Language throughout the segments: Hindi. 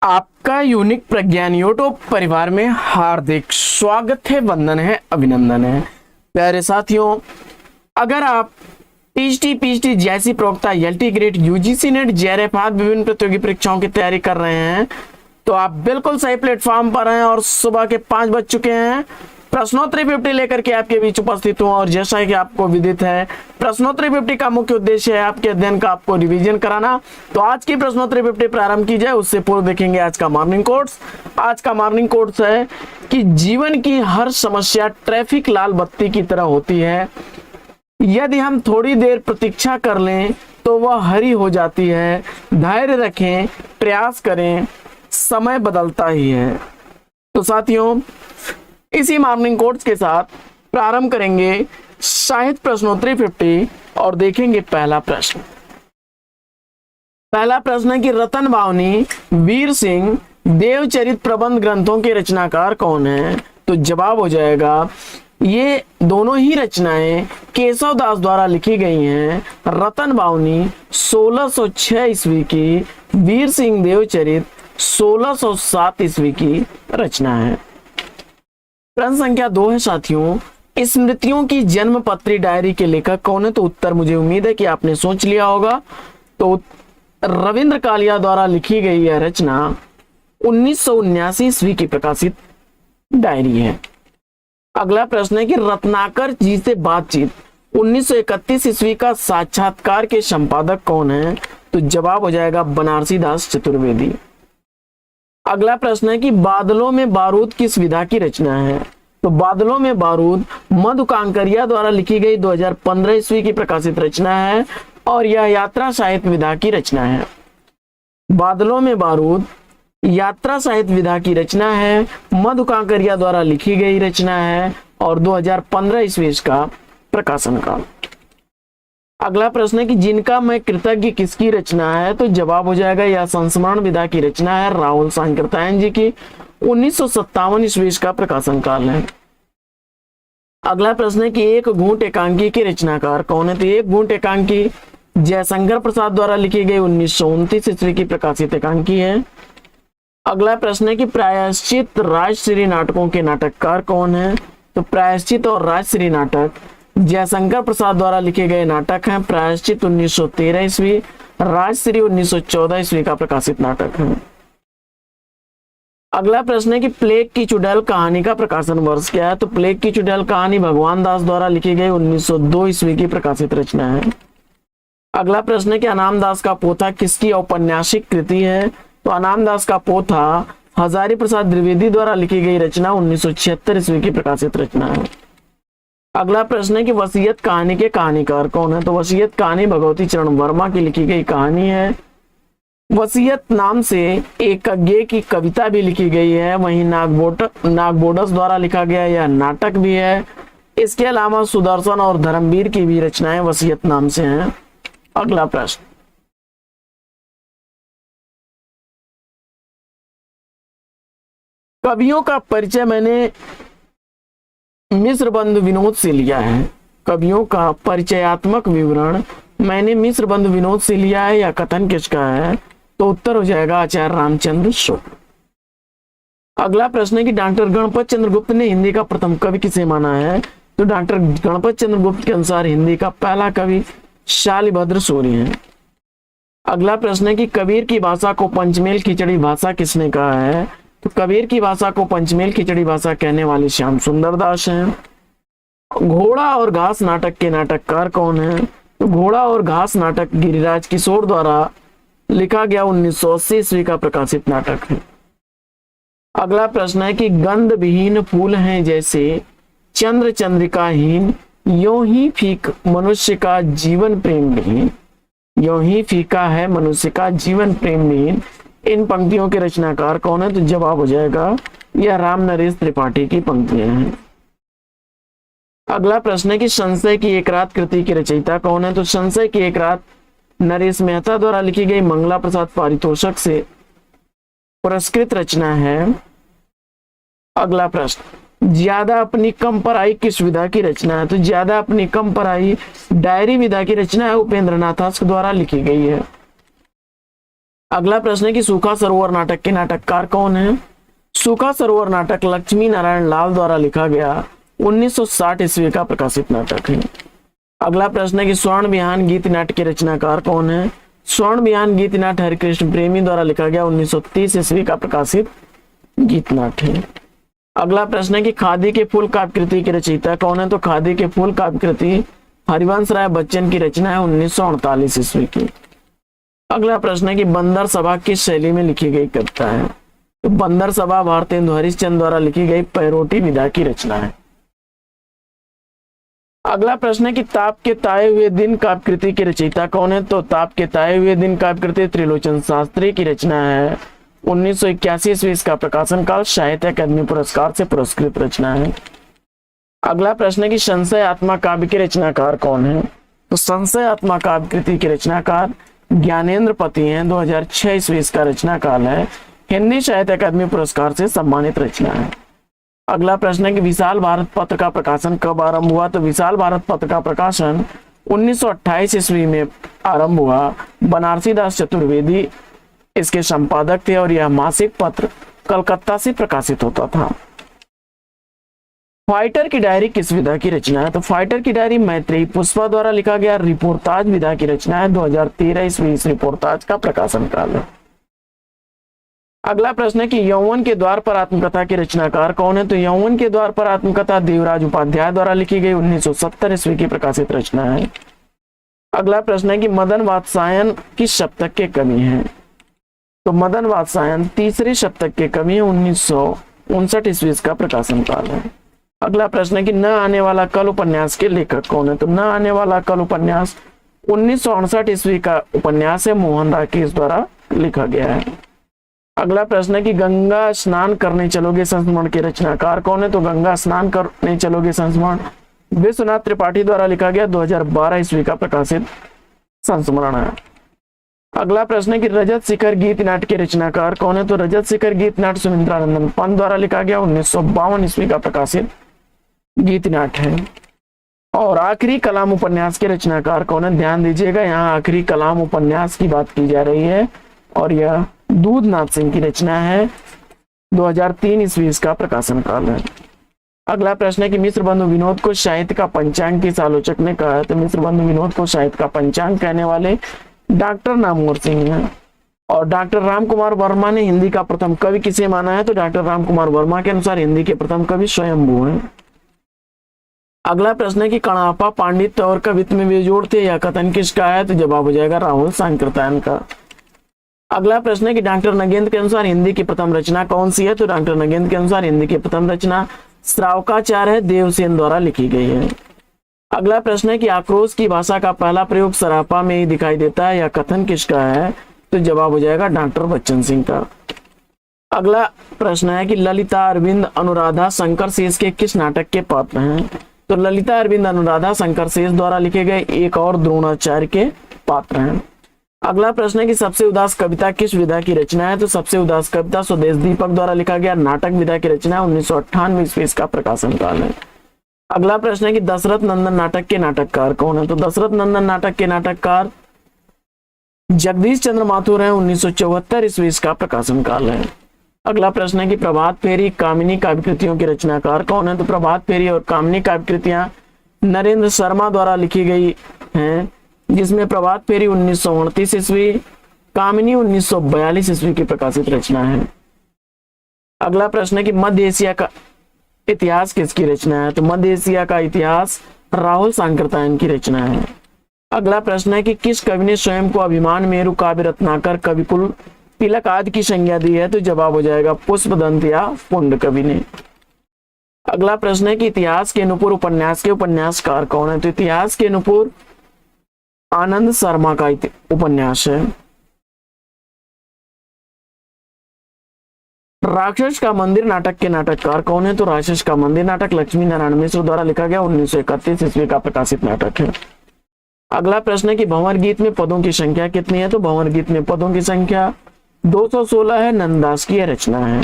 आपका यूनिक प्रज्ञान यूट्यूब परिवार में हार्दिक स्वागत है, वंदन है, अभिनंदन है। प्यारे साथियों, अगर आप टीजीटी, पीजीटी जैसी प्रवक्ता, LT grade, UGC net, JRF आदि विभिन्न प्रतियोगी परीक्षाओं की तैयारी कर रहे हैं तो आप बिल्कुल सही प्लेटफॉर्म पर हैं। और सुबह के 5 बज चुके हैं। प्रश्नोत्तरी 50 लेकर के आपके बीच उपस्थित हूं। और जैसा कि आपको विदित है, प्रश्नोत्तरी 50 का मुख्य उद्देश्य है आपके अध्ययन का आपको रिवीजन कराना। तो आज की प्रश्नोत्तरी 50 प्रारंभ की जाए उससे पूर्व देखेंगे आज का मॉर्निंग कोट्स। आज का मॉर्निंग कोट्स है कि जीवन की हर समस्या ट्रैफिक लाल बत्ती की तरह होती है। यदि हम थोड़ी देर प्रतीक्षा कर लें तो वह हरी हो जाती है। धैर्य रखें, प्रयास करें, समय बदलता ही है। तो साथियों, इसी मॉर्निंग कोट्स के साथ प्रारंभ करेंगे साहित्य प्रश्नोत्तरी 50 और देखेंगे पहला प्रश्न। पहला प्रश्न है कि रतन बावनी, वीर सिंह, देवचरित प्रबंध ग्रंथों के रचनाकार कौन है? तो जवाब हो जाएगा, ये दोनों ही रचनाएं केशव दास द्वारा लिखी गई हैं। रतन बावनी 1606 ईस्वी की, वीर सिंह देवचरित 1607 ईस्वी की रचना है। प्रश्न संख्या 2 है साथियों, स्मृतियों की जन्मपत्री डायरी के लेखक कौन है? तो उत्तर मुझे उम्मीद है कि आपने सोच लिया होगा। तो रविंद्र कालिया द्वारा लिखी गई यह रचना 1979 ईस्वी की प्रकाशित डायरी है। अगला प्रश्न है कि रत्नाकर जी से बातचीत 1931 ईस्वी का साक्षात्कार के संपादक कौन है? तो जवाब हो जाएगा बनारसी दास चतुर्वेदी। अगला प्रश्न है कि बादलों में बारूद किस विधा की रचना है? तो बादलों में बारूद मधु कांकरिया द्वारा लिखी गई 2015 ईस्वी की प्रकाशित रचना है और यह यात्रा साहित्य विधा की रचना है। बादलों में बारूद यात्रा साहित्य विधा की रचना है, मधु कांकरिया द्वारा लिखी गई रचना है और 2015 ईस्वी का प्रकाशन काल। अगला प्रश्न है कि जिनका मैं कृतज्ञ किसकी रचना है? तो जवाब हो जाएगा यह संस्मरण विधा की रचना है, राहुल सांकृत्यायन जी की, 1957 ईस्वी का प्रकाशन काल है। अगला प्रश्न है कि एक घूंट एकांकी के रचनाकार कौन है? तो एक घूंट एकांकी जयशंकर प्रसाद द्वारा लिखी गई 1929 ईस्वी की प्रकाशित एकांकी है। अगला प्रश्न है कि प्रायश्चित राजश्री नाटकों के नाटककार कौन है? तो प्रायश्चित और राजश्री नाटक जयशंकर प्रसाद द्वारा लिखे गए नाटक हैं। प्रायश्चित 1913 ईस्वी, राजश्री 1914 ईस्वी का प्रकाशित नाटक है। अगला प्रश्न है कि प्लेग की चुड़ैल कहानी का प्रकाशन वर्ष क्या है? तो प्लेग की चुड़ैल कहानी भगवान दास द्वारा लिखी गई 1902 ईस्वी की प्रकाशित रचना है। अगला प्रश्न है कि अनाम दास का पोथा किसकी औपन्यासिक कृति है? तो अनाम दास का पोथा हजारी प्रसाद द्विवेदी द्वारा लिखी गई रचना 1976 ईस्वी की प्रकाशित रचना है। अगला प्रश्न है कि वसीयत कहानी के कहानीकार कौन है? तो वसीयत कहानी भगवती चरण वर्मा की लिखी गई कहानी है। वसीयत नाम से एक गद्य की कविता भी लिखी गई है। वहीं नागबोडस द्वारा लिखा गया यह नाटक भी है। इसके अलावा सुदर्शन और धर्मवीर की भी रचनाएं वसीयत नाम से हैं। अगला प्रश्न, कवियों का परिचय मैंने मिश्र बंधु विनोद से लिया है। कवियों का परिचयात्मक विवरण मैंने मिश्र बंधु विनोद से लिया है। या कथन किसका है? तो उत्तर हो जाएगा आचार्य रामचंद्र शुक्ल। अगला प्रश्न है कि डॉक्टर गणपत चंद्र गुप्त ने हिंदी का प्रथम कवि किसे माना है? तो डॉक्टर गणपत चंद्र गुप्त के अनुसार हिंदी का पहला कवि शालिभद्र सूर्य है। अगला प्रश्न है कि कबीर की भाषा को पंचमेल खिचड़ी भाषा किसने कहा है? तो कबीर की भाषा को पंचमेल खिचड़ी भाषा कहने वाले श्याम सुंदर दास हैं। घोड़ा और घास नाटक के नाटककार कौन है? तो घोड़ा और घास नाटक गिरिराज किशोर द्वारा लिखा गया 1980 ईस्वी का प्रकाशित नाटक है। अगला प्रश्न है कि गंध विहीन फूल हैं जैसे चंद्र चंद्रिकाहीन, यों ही फीक मनुष्य का जीवन प्रेम विहीन। यों ही फीका है मनुष्य का जीवन प्रेम विहीन। इन पंक्तियों के रचनाकार कौन है? तो जवाब हो जाएगा यह राम नरेश त्रिपाठी की पंक्तियां हैं। अगला प्रश्न है कि संशय की एक रात कृति की रचयिता कौन है? तो संशय की एक रात नरेश मेहता द्वारा लिखी गई मंगला प्रसाद पारितोषक से पुरस्कृत रचना है। अगला प्रश्न, ज्यादा अपनी कम पर आई किस विधा की रचना है? तो ज्यादा अपनी कम पर आई डायरी विधा की रचना है, उपेंद्र नाथ द्वारा लिखी गई है। अगला प्रश्न है कि सूखा सरोवर नाटक के नाटककार कौन है? सूखा सरोवर नाटक लक्ष्मी नारायण लाल द्वारा लिखा गया 1960 ईस्वी का प्रकाशित नाटक है। अगला प्रश्न है कि स्वर्ण विहान गीत नाट्य के रचनाकार कौन है? स्वर्ण विहान गीत नाट्य हरिकृष्ण प्रेमी द्वारा लिखा गया 1930 ईस्वी का प्रकाशित गीत नाट्य है। अगला प्रश्न है कि खादी के फूल काव्य कृति की रचयिता कौन है? तो खादी के फूल काव्य कृति हरिवंश राय बच्चन की रचना है 1948 ईस्वी की। अगला प्रश्न है कि बंदर सभा किस शैली में लिखी गई कविता है? तो बंदर सभा भारतेंदु हरिश्चंद्र द्वारा लिखी गई पैरोटी विधा की रचना है। अगला प्रश्न है कि ताप के ताए हुए दिन काव्य कृति की रचयिता कौन है? तो ताप के ताए हुए दिन काव्य कृति त्रिलोचन शास्त्री की रचना है 1981 ईस्वी का प्रकाशन काल, साहित्य अकादमी पुरस्कार से पुरस्कृत रचना है। अगला प्रश्न है कि संशय आत्मा काव्य के रचनाकार कौन है? तो संशय आत्मा काव्य कृति के रचनाकार ज्ञानेंद्र पति हैं, 2006 ईस्वी का रचना काल है, हिंदी साहित्य अकादमी पुरस्कार से सम्मानित रचना है। अगला प्रश्न है कि विशाल भारत पत्र का प्रकाशन कब आरंभ हुआ? तो विशाल भारत पत्र का प्रकाशन 1928 ईस्वी में आरंभ हुआ। बनारसी दास चतुर्वेदी इसके संपादक थे और यह मासिक पत्र कलकत्ता से प्रकाशित होता था। फाइटर की डायरी किस विधा की रचना है? तो फाइटर की डायरी मैत्रेयी पुष्पा द्वारा लिखा गया रिपोर्टाज विधा की रचना है, 2013 ईस्वी इस रिपोर्टाज का प्रकाशन काल है। अगला प्रश्न है कि यौवन के द्वार पर आत्मकथा के रचनाकार कौन है? तो यौवन के द्वार पर आत्मकथा देवराज उपाध्याय द्वारा लिखी गई 1970 ईस्वी की प्रकाशित रचना है। अगला प्रश्न है कि मदन वात्सायन किस शतक के कवि हैं? तो मदन वात्सायन तीसरे शतक के कवि हैं, 1959 ईस्वी का प्रकाशन काल है। अगला प्रश्न है कि न आने वाला कल उपन्यास के लेखक कौन है? तो न आने वाला कल उपन्यास 1968 ईस्वी का उपन्यास है, मोहन राकेश द्वारा लिखा गया है। अगला प्रश्न है कि गंगा स्नान करने चलोगे संस्मरण के रचनाकार कौन है? तो गंगा स्नान करने चलोगे संस्मरण विश्वनाथ त्रिपाठी द्वारा लिखा गया 2012 ईस्वी का प्रकाशित संस्मरण है। अगला प्रश्न है कि रजत शिखर गीत नाट्य के रचनाकार कौन है? तो रजत शिखर गीत नाट्य सुमित्रानंदन पंत द्वारा लिखा गया 1952 ईस्वी का प्रकाशित गीत नाट्य है। और आखिरी कलाम उपन्यास के रचनाकार कौन है? ध्यान दीजिएगा, यहाँ आखिरी कलाम उपन्यास की बात की जा रही है और यह दूधनाथ सिंह की रचना है, 2003 ईस्वी इसका प्रकाशन काल है। अगला प्रश्न है कि मिश्र बंधु विनोद को साहित्य का पंचांग किस आलोचक ने कहा है? तो मिश्र बंधु विनोद को साहित्य का पंचांग कहने वाले डॉक्टर नामवर सिंह हैं। और डॉक्टर राम कुमार वर्मा ने हिंदी का प्रथम कवि किसे माना है? तो डॉक्टर राम कुमार वर्मा के अनुसार हिंदी के प्रथम कवि स्वयंभू हैं। अगला प्रश्न है कि कणापा पांडित्य और कवित्व में बेजोड़ थे, यह कथन किसका है? तो जवाब हो जाएगा राहुल सांकृत्यायन का। अगला प्रश्न है कि डॉक्टर नगेंद्र के अनुसार हिंदी की प्रथम रचना कौन सी है? तो डॉक्टर नगेंद्र के अनुसार हिंदी की प्रथम रचना श्रावकाचार्य है, देवसेन द्वारा लिखी गई है। अगला प्रश्न है कि आक्रोश की भाषा का पहला प्रयोग सरापा में ही दिखाई देता है, यह कथन किसका है? तो जवाब हो जाएगा डॉक्टर बच्चन सिंह का। अगला प्रश्न है कि ललिता अरविंद अनुराधा शंकर शेष के किस नाटक के पात्र हैं? तो ललिता अरविंद अनुराधा शंकर शेष द्वारा लिखे गए एक और द्रोणाचार्य के पात्र हैं। अगला प्रश्न है कि सबसे उदास कविता किस विधा की रचना है? तो सबसे उदास कविता स्वदेश दीपक द्वारा लिखा गया नाटक विधा की रचना 1998 ईस्वी का प्रकाशन काल है। अगला प्रश्न है कि दशरथ नंदन नाटक के नाटककार कौन है? तो दशरथ नंदन नाटक के नाटककार जगदीश चंद्र माथुर है, 1974 ईस्वी का प्रकाशन काल है। अगला प्रश्न है कि प्रभात फेरी कामिनी काव्य कृतियों के रचनाकार कौन है? तो प्रभात फेरी और कामिनी काव्य कृतियां नरेंद्र शर्मा द्वारा लिखी गई हैं, जिसमें प्रभात फेरी 1929 ईस्वी, कामिनी 1942 ईस्वी की प्रकाशित रचना है। अगला प्रश्न है कि मध्य एशिया का इतिहास किसकी रचना है? तो मध्य एशिया का इतिहास राहुल सांकृत्यायन की रचना है। अगला प्रश्न है कि किस कवि ने स्वयं को अभिमान मेरु काव्य रत्नाकर कविकुल तिलक आदि की संज्ञा दी है? तो जवाब हो जाएगा पुष्पदंत या पुंड कवि ने। अगला प्रश्न है कि इतिहास के नुपुर उपन्यास के उपन्यासकार कौन है? तो इतिहास के नुपुर आनंद शर्मा का उपन्यास है। राक्षस का मंदिर नाटक के नाटककार कौन है? तो राक्षस का मंदिर नाटक लक्ष्मी नारायण मिश्र द्वारा लिखा गया 1931 ईस्वी का प्रकाशित नाटक है। अगला प्रश्न है कि भंवर गीत में पदों की संख्या कितनी है? तो भंवर गीत में पदों की संख्या 216 है, नंददास की रचना है।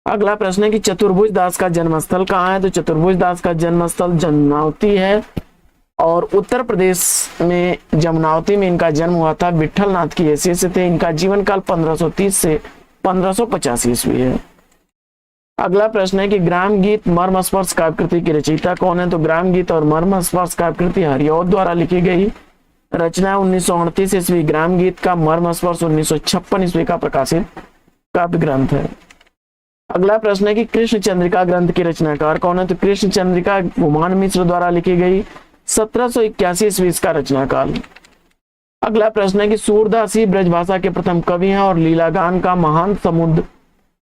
अगला प्रश्न है कि चतुर्भुज दास का जन्मस्थल कहाँ है? तो चतुर्भुज दास का जन्मस्थल जन्मावती है, और उत्तर प्रदेश में जमुनावती में इनका जन्म हुआ था। विट्ठल नाथ की हैसियत से थे। इनका जीवन काल 1530 से 1585 ईस्वी है। अगला प्रश्न है कि ग्राम गीत मर्मस्पर्श काव्यकृति की रचयिता कौन है? तो ग्राम गीत और मर्मस्पर्श काव्यकृति हरिऔध द्वारा लिखी गई रचना 1938 ईस्वी। ग्राम गीत का मर्मस्पर्श 1956 ईस्वी का प्रकाशित काव्य ग्रंथ है। अगला प्रश्न है कि कृष्ण चंद्रिका ग्रंथ की रचनाकार कौन है? तो कृष्ण चंद्रिका गुमान मिश्र द्वारा लिखी गई 1781 ईस्वी का रचनाकाल। अगला प्रश्न है कि सूरदास ही ब्रजभाषा के प्रथम कवि हैं और लीलागान का महान समुद्र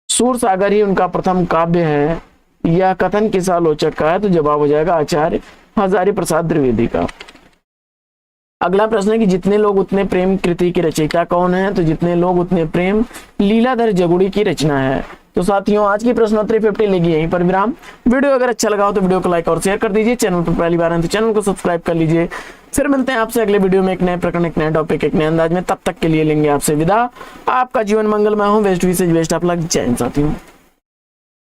सूरसागर ही उनका प्रथम काव्य है। यह कथन किस आलोचक का है? तो जवाब हो जाएगा आचार्य हजारी प्रसाद द्विवेदी का। अगला प्रश्न है कि जितने लोग उतने प्रेम कृति की रचयिता कौन है? तो जितने लोग उतने प्रेम लीलाधर जगुड़ी की रचना है। तो साथियों आज की प्रश्नोत्तरी 50 लेगी यहीं पर विराम। वीडियो अगर अच्छा लगा हो तो वीडियो को लाइक और शेयर कर दीजिए। चैनल पर पहली बार है तो चैनल को सब्सक्राइब कर लीजिए। फिर मिलते हैं आपसे अगले वीडियो में एक नए प्रकरण, एक नए टॉपिक, एक नए अंदाज में। तब तक के लिए लेंगे आपसे विदा। आपका जीवन मंगलमय हो। बेस्ट विशेष बेस्ट ऑफ लक। जय हिंद साथियों।